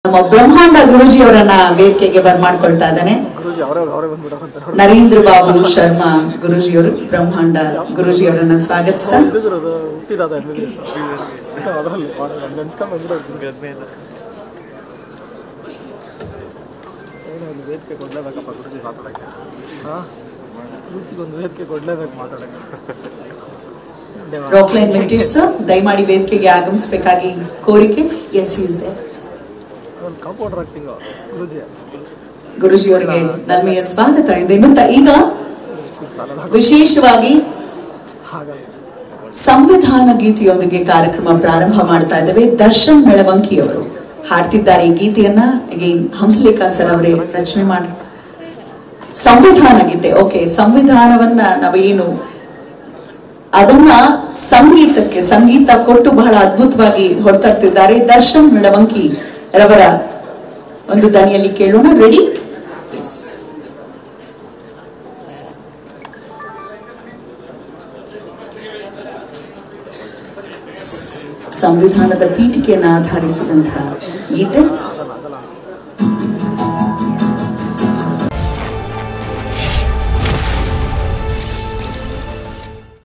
ನಮ್ಮ ಬ್ರಹ್ಮಾಂಡ ಗುರುಜಿ ಅವರನ್ನ ವೇದಿಕೆಗೆ ಬರ್ಮಾಡ್ಕೊಳ್ತಾ ಇದ್ದಾನೆ. ನರೇಂದ್ರ ಬಾಬು ಶರ್ಮಾ ಗುರುಜಿ ಅವರು ಬ್ರಹ್ಮಾಂಡ ಗುರುಜಿ ಅವರನ್ನ ಸ್ವಾಗತಿಸ್ತಾ ರಾಕ್ಲೈನ್ ವೆಂಕಟೇಶ್ ಸರ್ ದಯಮಾಡಿ ವೇದಿಕೆಗೆ ಆಗಮಿಸಬೇಕಾಗಿ ಕೋರಿಕೆ. S is there. ಗುರುಜಿ ಅವರಿಗೆ ನಲ್ಮೆಯ ಸ್ವಾಗತ ಇದೆ. ಈಗ ವಿಶೇಷವಾಗಿ ಸಂವಿಧಾನ ಗೀತೆಯೊಂದಿಗೆ ಕಾರ್ಯಕ್ರಮ ಪ್ರಾರಂಭ ಮಾಡ್ತಾ ಇದ್ದೇವೆ. ದರ್ಶನ್ ಮೆಳವಂಕಿ ಅವರು ಹಾಡ್ತಿದ್ದಾರೆ ಈ ಗೀತೆಯನ್ನ. ಹಂಸಲೇಖ ಸರ್ ಅವರೇ ರಚನೆ ಮಾಡಿ ಸಂವಿಧಾನ ಗೀತೆ. ಓಕೆ, ಸಂವಿಧಾನವನ್ನ ನಾವೇನು ಅದನ್ನ ಸಂಗೀತಕ್ಕೆ ಸಂಗೀತ ಕೊಟ್ಟು ಬಹಳ ಅದ್ಭುತವಾಗಿ ಹೊರತರ್ತಿದ್ದಾರೆ. ದರ್ಶನ್ ಮೆಳವಂಕಿ ರವರ ಒಂದು ದನಿಯಲ್ಲಿ ಕೇಳೋಣ. ರೆಡಿ? ಸಂವಿಧಾನದ ಪೀಠಿಕೆಯನ್ನು ಆಧರಿಸಿದಂತಹ ಗೀತೆ.